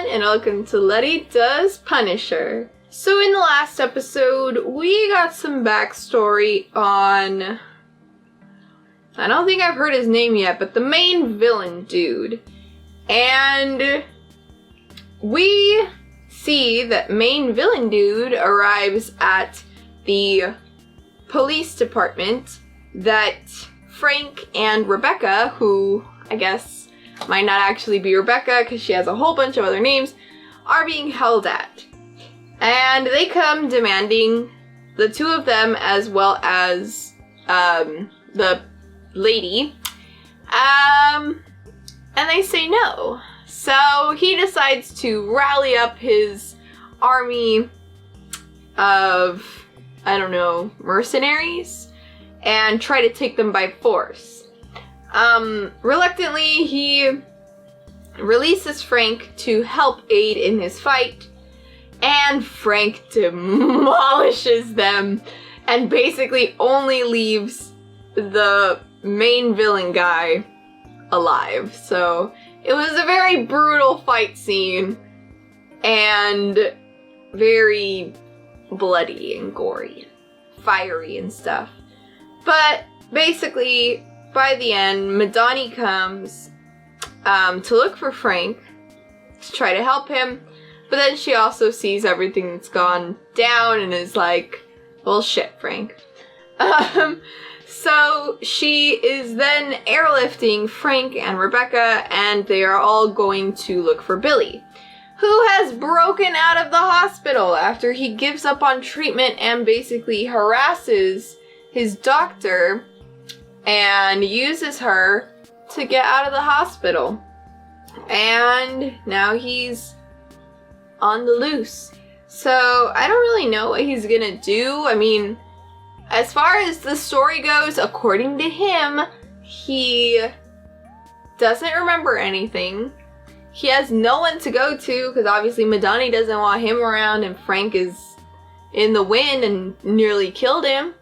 everyone, and welcome to Lety Does Punisher. So in the last episode, we got some backstory on... I don't think I've heard his name yet, but the main villain dude. And we see that main villain dude arrives at the police department that Frank and Rebecca, who I guess might not actually be Rebecca because she has a whole bunch of other names, are being held at. And they come demanding the two of them as well as the lady, and they say no. So he decides to rally up his army of, I don't know, mercenaries and try to take them by force. Reluctantly, he releases Frank to help aid in his fight, and Frank demolishes them and basically only leaves the main villain guy alive. So it was a very brutal fight scene and very bloody and gory, fiery and stuff. But basically, by the end, Madani comes to look for Frank to try to help him, but then she also sees everything that's gone down and is like, well, shit, Frank. So she is then airlifting Frank and Rebecca, and they are all going to look for Billy, who has broken out of the hospital after he gives up on treatment and basically harasses his doctor and uses her to get out of the hospital. And now he's on the loose. So I don't really know what he's gonna do. I mean, as far as the story goes, according to him, he doesn't remember anything. He has no one to go to because obviously Madani doesn't want him around, and Frank is in the wind and nearly killed him.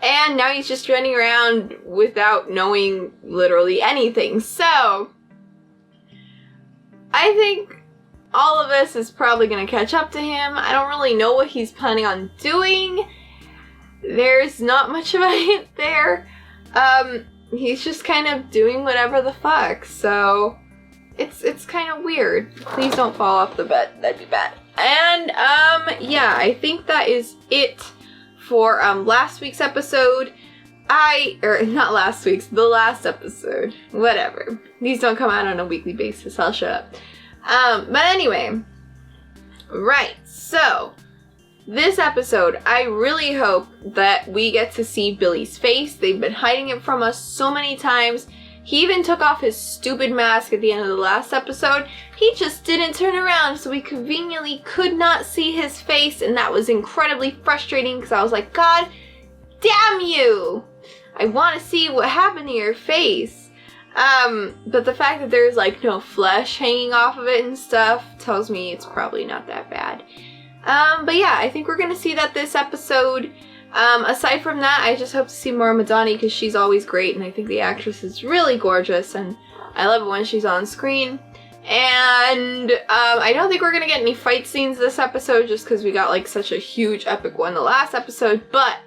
And now he's just running around without knowing literally anything. So I think all of this is probably going to catch up to him. I don't really know what he's planning on doing. There's not much of a hint there. He's just kind of doing whatever the fuck, so it's kind of weird. Please don't fall off the bed, that'd be bad. And yeah, I think that is it for last week's episode. Not last week's, the last episode. Whatever. These don't come out on a weekly basis, I'll shut up. But anyway, right, so this episode, I really hope that we get to see Billy's face. They've been hiding it from us so many times. He even took off his stupid mask at the end of the last episode. He just didn't turn around, so we conveniently could not see his face, and that was incredibly frustrating because I was like, God damn you! I want to see what happened to your face. But the fact that there's like no flesh hanging off of it and stuff tells me it's probably not that bad. But yeah, I think we're gonna see that this episode. Aside from that, I just hope to see more of Madani because she's always great, and I think the actress is really gorgeous, and I love it when she's on screen. And I don't think we're gonna get any fight scenes this episode just because we got like such a huge epic one the last episode, but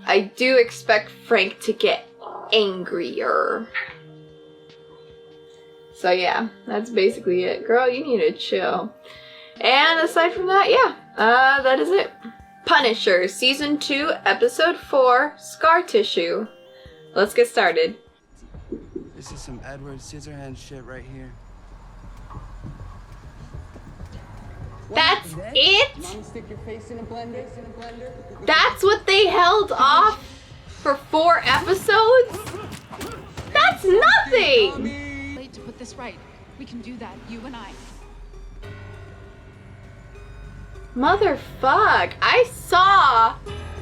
I do expect Frank to get angrier. So yeah, that's basically it. Girl, you need to chill. And aside from that, yeah, that is it. Punisher, Season 2, Episode 4, Scar Tissue. Let's get started. This is some Edward Scissorhands shit right here. That's it? Mama, stick your face in a blender. That's what they held off for 4 episodes? That's nothing! Late to put this right. We can do that, you and I. Motherfuck, I saw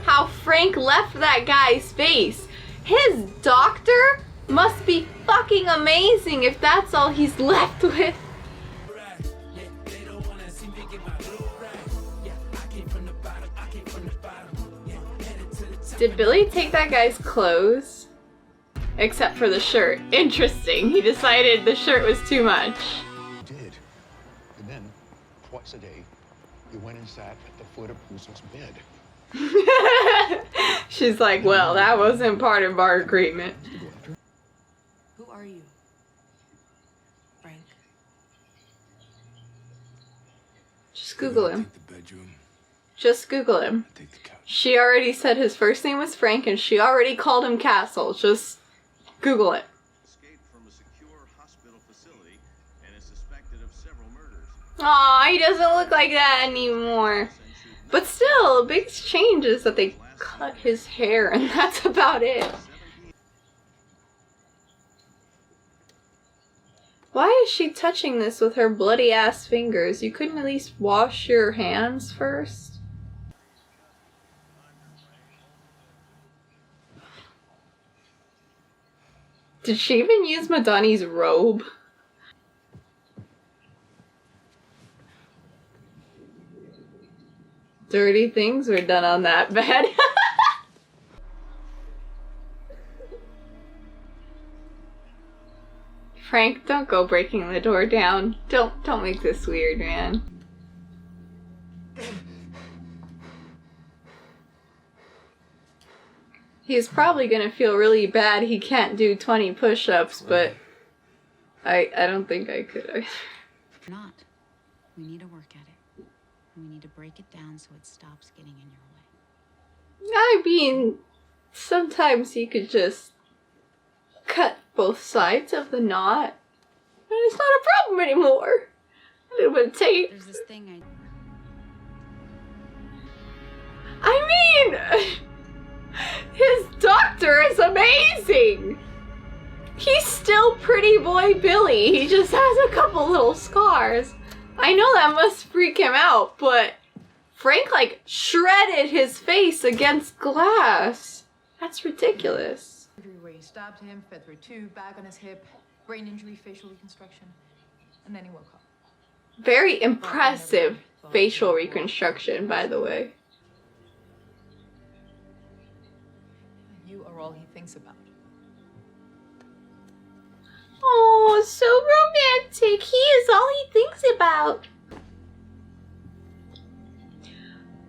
how Frank left that guy's face. His doctor must be fucking amazing if that's all he's left with. Did Billy take that guy's clothes? Except for the shirt. Interesting. He decided the shirt was too much. Did. And then twice a day, you went and sat at the foot of Russo's bed. She's like, well, that wasn't part of our agreement. Who are you? Frank. Just Google him. Take the bedroom. Just Google him. Take the couch. She already said his first name was Frank, and she already called him Castle. Just Google it. Escaped from a secure hospital facility and is suspected of several murders. Aw, he doesn't look like that anymore. But still, the big change is that they cut his hair, and that's about it. Why is she touching this with her bloody ass fingers? You couldn't at least wash your hands first? Did she even use Madani's robe? Dirty things were done on that bed. Frank, don't go breaking the door down. Don't make this weird, man. He's probably gonna feel really bad he can't do 20 push-ups, but I don't think I could. Not. We need to work at it. We need to break it down so it stops getting in your way. I mean, sometimes you could just cut both sides of the knot, and it's not a problem anymore. A little bit of tape. There's this thing I mean, his doctor is amazing. He's still pretty boy Billy. He just has a couple little scars. I know that must freak him out, but Frank, like, shredded his face against glass. That's ridiculous. Where he stabbed him, fed through a tube, bag on his hip, brain injury, facial reconstruction, and then he woke up. Very impressive facial reconstruction, by the way. You are all he thinks about. Oh, so romantic. He is all he thinks about.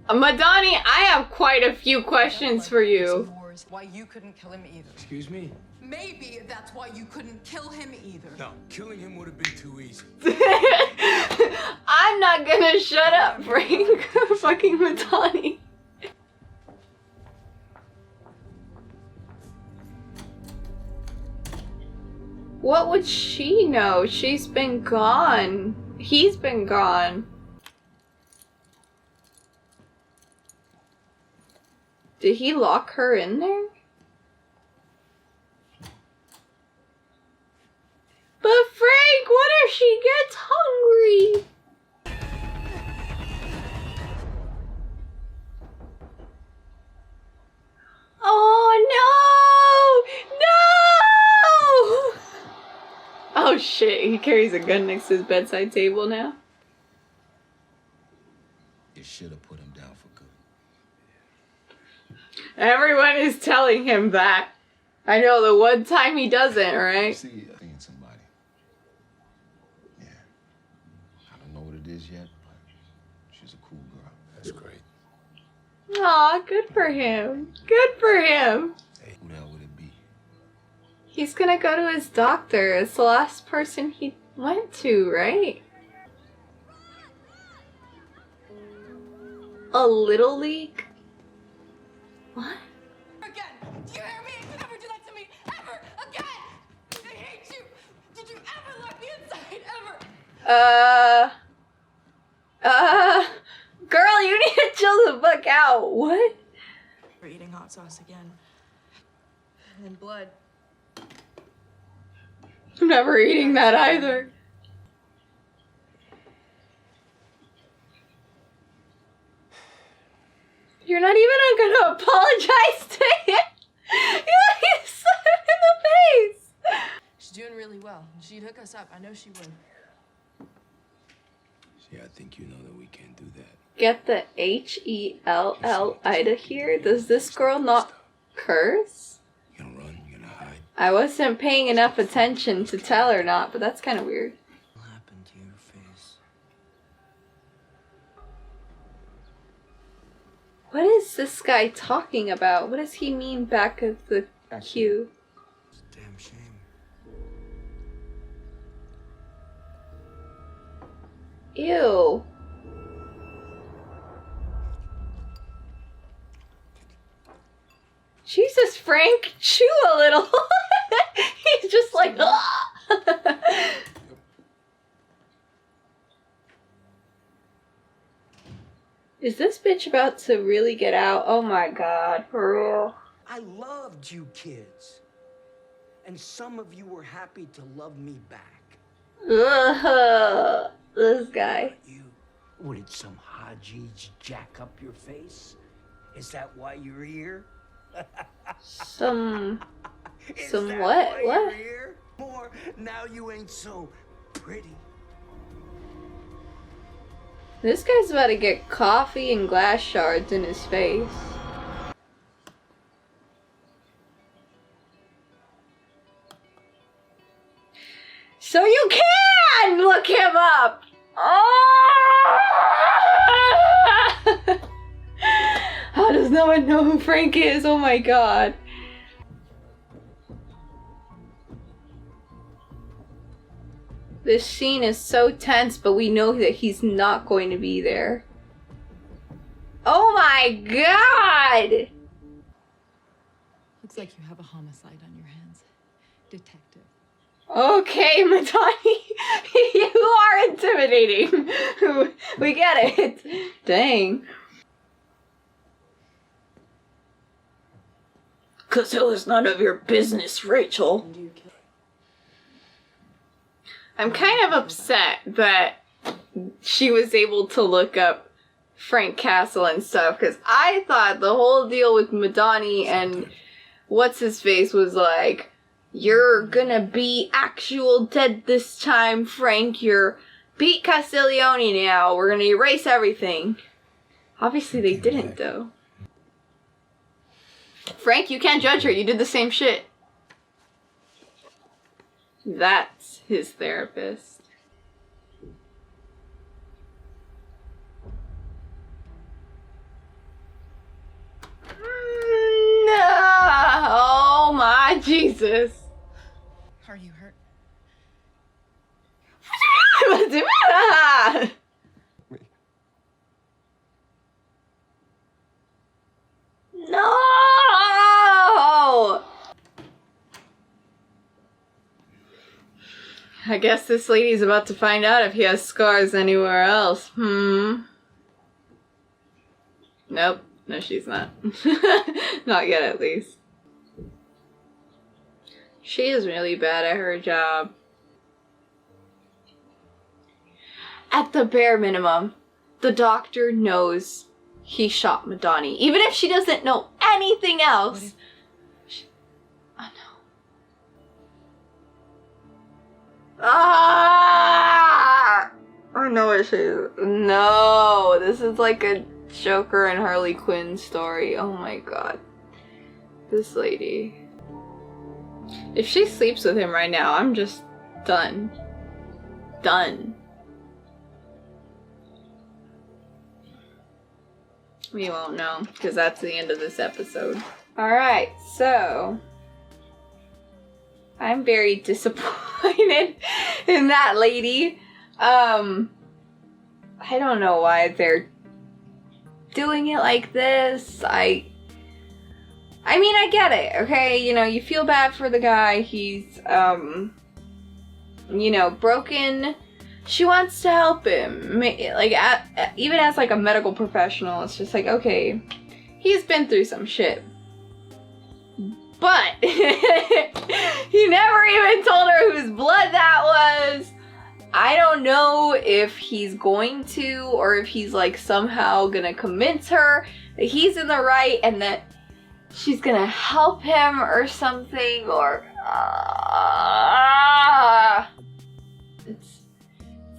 Madani, I have quite a few questions for you. Why you couldn't kill him either. Excuse me? Maybe that's why you couldn't kill him either. No, killing him would have been too easy. I'm not gonna shut up, Frank. Fucking Madani. What would she know? She's been gone. He's been gone. Did he lock her in there? But Frank, what if she gets hungry? Oh no! No! Oh shit, he carries a gun next to his bedside table now. You should have put him down for good. Everyone is telling him that. I know, the one time he doesn't, right? See, seeing somebody. Yeah. I don't know what it is yet, but she's a cool girl. That's great. Aw, good for him. Good for him. Hey, who the hell would it be? He's gonna go to his doctor. It's the last person he went to, right? A little league? What? Again! Do you hear me? You never do that to me! Ever! Again! I hate you! Did you ever let me inside? Ever! Girl, you need to chill the fuck out. What? We're eating hot sauce again. And blood. I'm never eating that either. You're not even gonna apologize to him. You slapped him in the face. She's doing really well. She'd hook us up. I know she would. See, I think you know that we can't do that. Get the H-E-L-L out of here. Does this girl not curse? You gonna run? You gonna hide? I wasn't paying enough attention to tell her not, but that's kind of weird. What happened to your face? What is this guy talking about? What does he mean back of the queue? It's a damn shame. Ew. Jesus, Frank, chew a little. He's just like, Is this bitch about to really get out? Oh my god, for real. I loved you kids. And some of you were happy to love me back. Ugh, this guy. You, what did some Hajis jack up your face? Is that why you're here? Some Is what? that why What? you're here? More, now you ain't so pretty. This guy's about to get coffee and glass shards in his face. So you can look him up! Oh! How does no one know who Frank is? Oh my god. This scene is so tense, but we know that he's not going to be there. Oh my god! Looks like you have a homicide on your hands, detective. Okay, Madani, you are intimidating. We get it. Dang. 'Cause it was none of your business, Rachel. I'm kind of upset that she was able to look up Frank Castle and stuff, because I thought the whole deal with Madani and what's-his-face was like, you're gonna be actual dead this time, Frank. You're Pete Castiglione now. We're gonna erase everything. Obviously they didn't, though. Frank, you can't judge her. You did the same shit. That's his therapist. No! Oh my Jesus. Are you hurt? No! I guess this lady's about to find out if he has scars anywhere else. Nope. No, she's not. Not yet, at least. She is really bad at her job. At the bare minimum, the doctor knows he shot Madani. Even if she doesn't know anything else. Oh no. Ah! I know what she is. No, this is like a Joker and Harley Quinn story. Oh my god. This lady. If she sleeps with him right now, I'm just done. Done. We won't know, because that's the end of this episode. Alright, so I'm very disappointed in that lady. I don't know why they're doing it like this. I mean, I get it, okay? You know, you feel bad for the guy. He's, you know, broken. She wants to help him. Like, even as, like, a medical professional, it's just like, okay, he's been through some shit. But he never even told her whose blood that was. I don't know if he's going to, or if he's, like, somehow gonna convince her that he's in the right and that she's gonna help him or something, or it's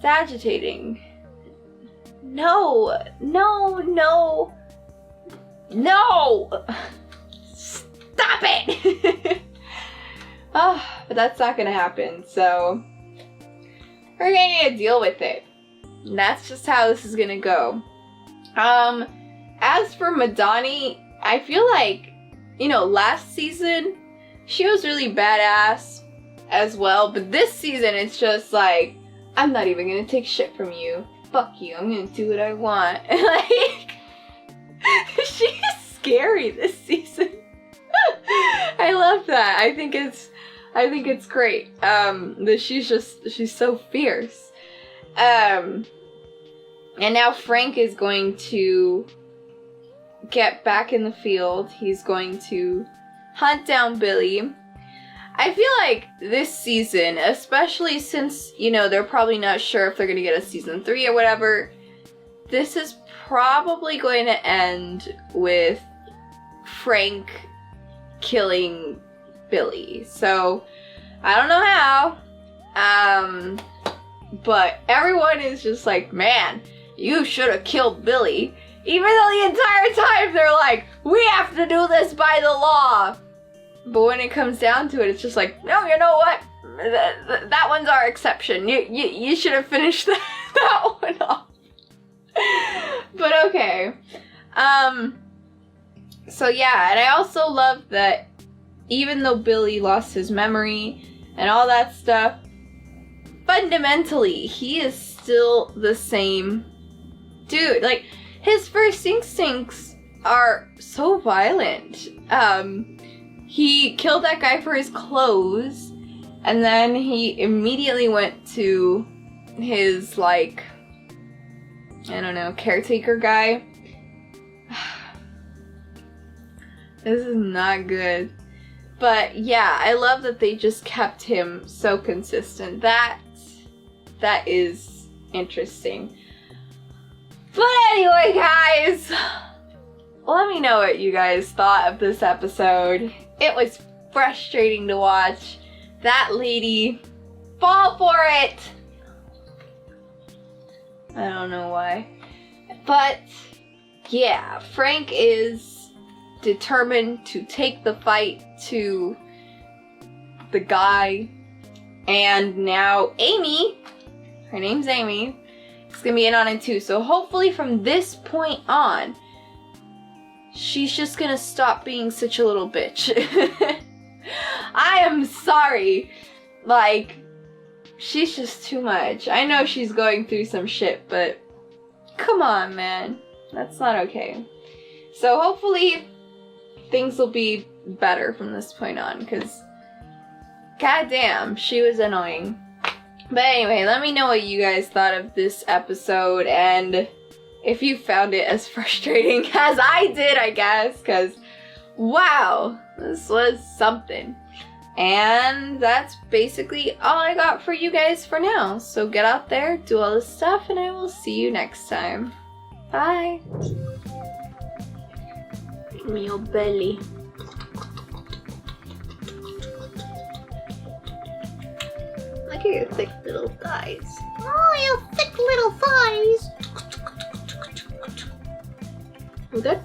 agitating. No, no, no, no! Stop it! Oh, but that's not gonna happen, so we're gonna need to deal with it. And that's just how this is gonna go. as for Madani, I feel like, you know, last season, she was really badass as well, but this season it's just like, I'm not even gonna take shit from you. Fuck you, I'm gonna do what I want. Like, she's scary this season. I love that. I think it's great. That she's so fierce. And now Frank is going to get back in the field. He's going to hunt down Billy. I feel like this season, especially since, you know, they're probably not sure if they're going to get a season 3 or whatever, this is probably going to end with Frank killing Billy. So, I don't know how, but everyone is just like, man, you should have killed Billy. Even though the entire time they're like, we have to do this by the law. But when it comes down to it, it's just like, no, you know what? That one's our exception. You should have finished that one off. But okay. So yeah, and I also love that even though Billy lost his memory and all that stuff, fundamentally, he is still the same dude. Like, his first instincts are so violent. He killed that guy for his clothes, and then he immediately went to his, like, I don't know, caretaker guy. This is not good. But yeah, I love that they just kept him so consistent. That is interesting. But anyway, guys, let me know what you guys thought of this episode. It was frustrating to watch that lady fall for it. I don't know why. But yeah, Frank is determined to take the fight to the guy. And now Amy, her name's Amy, is gonna be in on it too. So hopefully from this point on, she's just gonna stop being such a little bitch. I am sorry. Like, she's just too much. I know she's going through some shit, but come on, man. That's not okay. So hopefully things will be better from this point on, because goddamn, she was annoying. But anyway, let me know what you guys thought of this episode, and if you found it as frustrating as I did, I guess, because wow, this was something. And that's basically all I got for you guys for now. So get out there, do all this stuff, and I will see you next time. Bye. Give me your belly. Look at your thick little thighs. Oh, you thick little thighs. You good?